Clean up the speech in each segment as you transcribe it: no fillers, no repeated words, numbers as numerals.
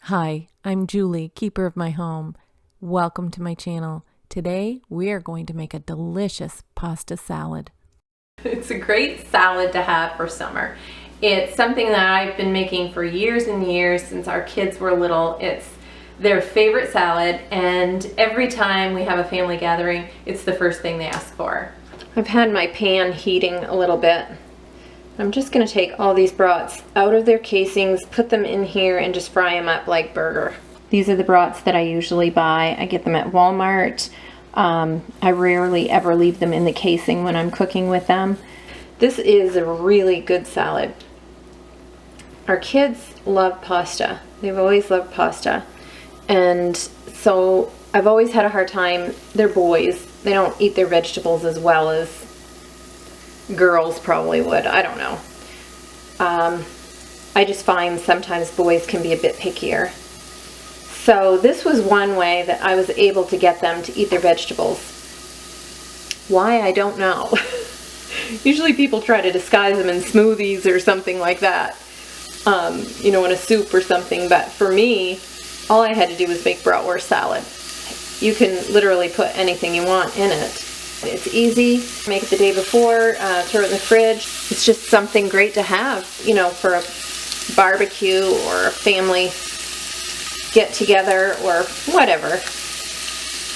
Hi, I'm Julie, keeper of my home. Welcome to my channel. Today we are going to make a delicious pasta salad. It's a great salad to have for summer. It's something that I've been making for years and years since our kids were little. It's their favorite salad, and every time we have a family gathering, it's the first thing they ask for. I've had my pan heating a little bit. I'm just going to take all these brats out of their casings, put them in here, and just fry them up like burger. These are the brats that I usually buy. I get them at Walmart. I rarely ever leave them in the casing when I'm cooking with them. This is a really good salad. Our kids love pasta. They've always loved pasta. And so I've always had a hard time. They're boys. They don't eat their vegetables as well as girls probably would. I don't know. I just find sometimes boys can be a bit pickier. So this was one way that I was able to get them to eat their vegetables. Why, I don't know. Usually people try to disguise them in smoothies or something like that. You know, in a soup or something. But for me, all I had to do was make bratwurst salad. You can literally put anything you want in it. It's easy. Make it the day before, throw it in the fridge. It's just something great to have, you know, for a barbecue or a family get together or whatever.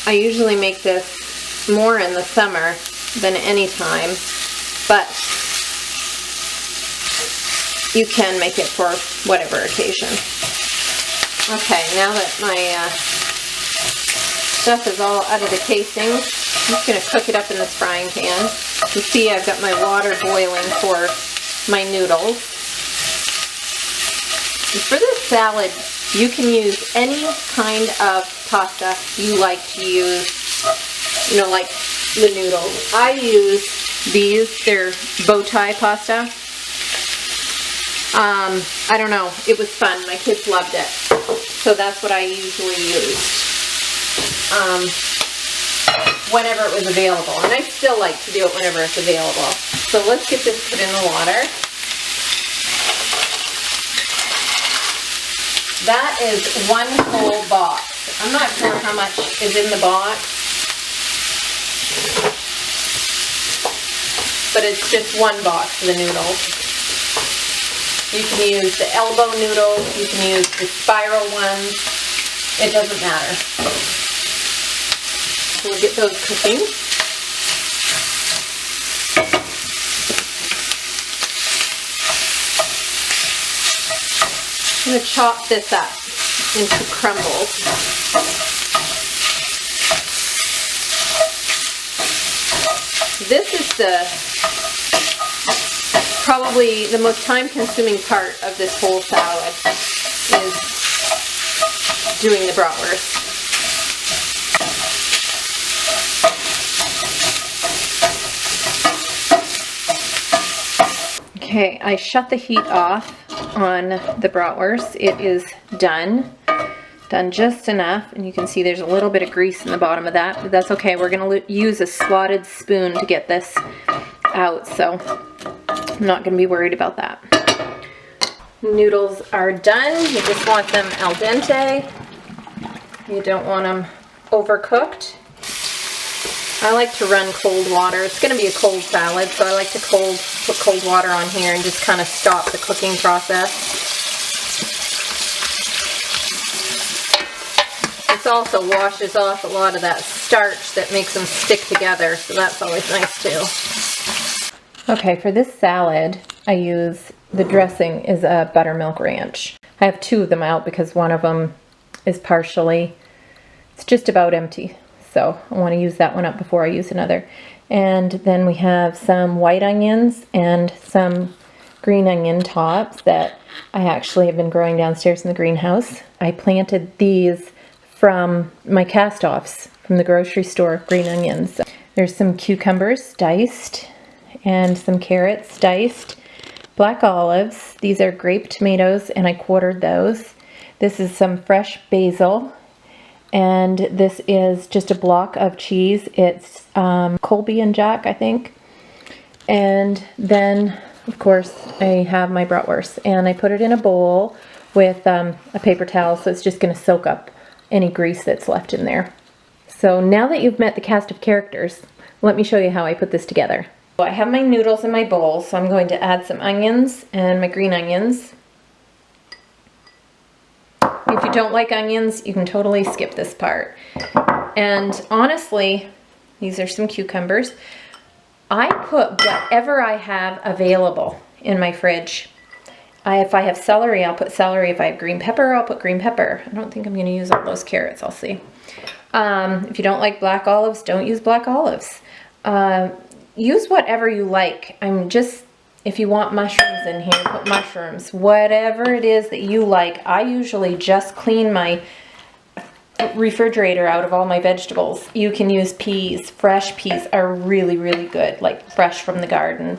I usually make this more in the summer than any time, but you can make it for whatever occasion. Okay, now that my stuff is all out of the casing, I'm just going to cook it up in this frying pan. You see I've got my water boiling for my noodles. And for this salad, you can use any kind of pasta you like to use, you know, like the noodles. I use these, they're bow tie pasta. I don't know, it was fun. My kids loved it. So that's what I usually use. Whenever it was available, and I still like to do it whenever it's available. So let's get this put in the water. That is one whole box. I'm not sure how much is in the box, but it's just one box of the noodles. You can use the elbow noodles, you can use the spiral ones, it doesn't matter. We'll get those cooking. I'm going to chop this up into crumbles. This is probably the most time-consuming part of this whole salad is doing the bratwurst. Okay, I shut the heat off on the bratwurst. It is done just enough, and you can see there's a little bit of grease in the bottom of that, but that's okay. We're going to use a slotted spoon to get this out, so I'm not going to be worried about that. Noodles are done. You just want them al dente. You don't want them overcooked. I like to run cold water. It's going to be a cold salad, so I like to put cold water on here and just kind of stop the cooking process. This also washes off a lot of that starch that makes them stick together, so that's always nice too. Okay, for this salad, I use, the dressing is a buttermilk ranch. I have two of them out because one of them is partially, it's just about empty. So I want to use that one up before I use another. And then we have some white onions and some green onion tops that I actually have been growing downstairs in the greenhouse. I planted these from my cast-offs from the grocery store, green onions. There's some cucumbers diced and some carrots diced. Black olives, these are grape tomatoes and I quartered those. This is some fresh basil. And this is just a block of cheese. It's Colby and Jack, I think. And then, of course, I have my bratwurst. And I put it in a bowl with a paper towel, so it's just going to soak up any grease that's left in there. So now that you've met the cast of characters, let me show you how I put this together. So I have my noodles in my bowl, so I'm going to add some onions and my green onions. If you don't like onions, you can totally skip this part. And honestly, these are some cucumbers. I put whatever I have available in my fridge. If I have celery, I'll put celery. If I have green pepper, I'll put green pepper. I don't think I'm going to use all those carrots. I'll see. If you don't like black olives, don't use black olives. Use whatever you like. If you want mushrooms in here, put mushrooms. Whatever it is that you like. I usually just clean my refrigerator out of all my vegetables. You can use peas. Fresh peas are really, really good, like fresh from the garden.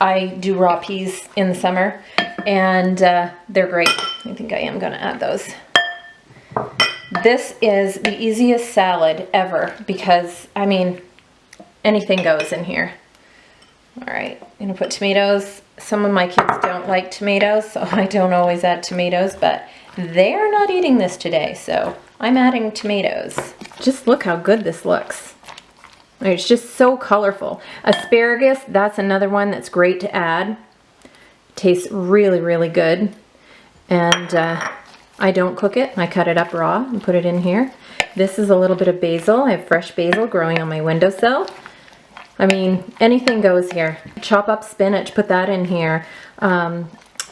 I do raw peas in the summer, and they're great. I think I am going to add those. This is the easiest salad ever because, I mean, anything goes in here. All right, I'm going to put tomatoes. Some of my kids don't like tomatoes, so I don't always add tomatoes, but they're not eating this today, so I'm adding tomatoes. Just look how good this looks. It's just so colorful. Asparagus, that's another one that's great to add. Tastes really, really good. And I don't cook it. I cut it up raw and put it in here. This is a little bit of basil. I have fresh basil growing on my windowsill. I mean, anything goes here. Chop up spinach, put that in here.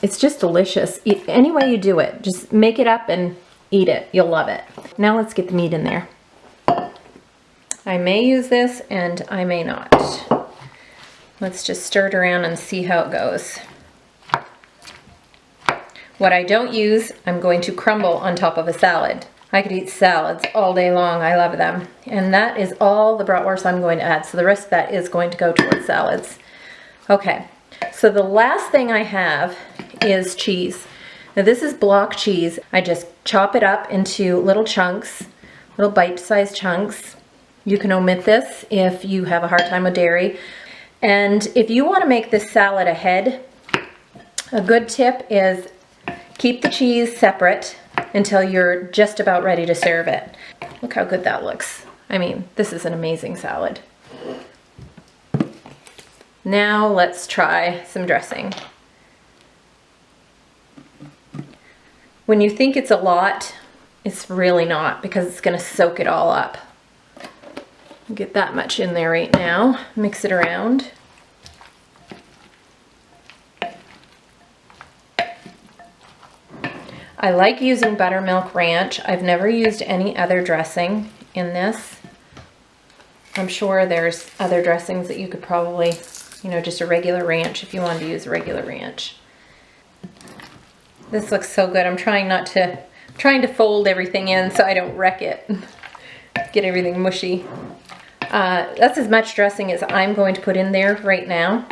It's just delicious. Any way you do it, just make it up and eat it. You'll love it. Now let's get the meat in there. I may use this and I may not. Let's just stir it around and see how it goes. What I don't use, I'm going to crumble on top of a salad. I could eat salads all day long. I love them. And that is all the bratwurst I'm going to add. So the rest of that is going to go towards salads. Okay, so the last thing I have is cheese. Now this is block cheese. I just chop it up into little chunks, little bite-sized chunks. You can omit this if you have a hard time with dairy. And if you want to make this salad ahead, a good tip is keep the cheese separate until you're just about ready to serve it. Look how good that looks. I mean, this is an amazing salad. Now let's try some dressing. When you think it's a lot, it's really not because it's going to soak it all up. Get that much in there right now. Mix it around. I like using buttermilk ranch. I've never used any other dressing in this. I'm sure there's other dressings that you could probably, just a regular ranch if you wanted to use a regular ranch. This looks so good. I'm trying to fold everything in so I don't wreck it. Get everything mushy. That's as much dressing as I'm going to put in there right now.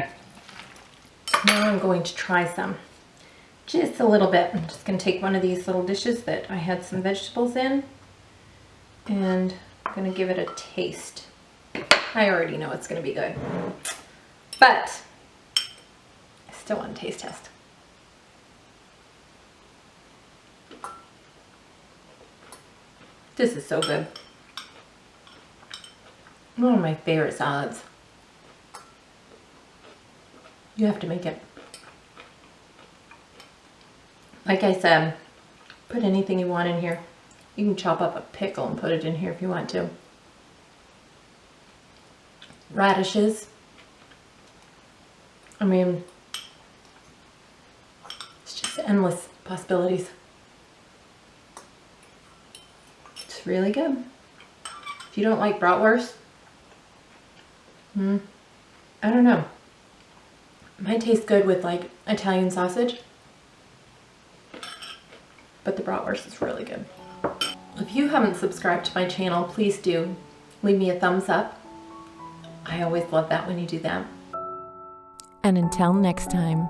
Now I'm going to try some. Just a little bit. I'm just going to take one of these little dishes that I had some vegetables in and I'm going to give it a taste. I already know it's going to be good, but I still want a taste test. This is so good. One of my favorite salads. You have to make it. Like I said, put anything you want in here. You can chop up a pickle and put it in here if you want to. Radishes. I mean, it's just endless possibilities. It's really good. If you don't like bratwurst, I don't know. It might taste good with like Italian sausage. But the bratwurst is really good. If you haven't subscribed to my channel, please do. Leave me a thumbs up. I always love that when you do that. And until next time.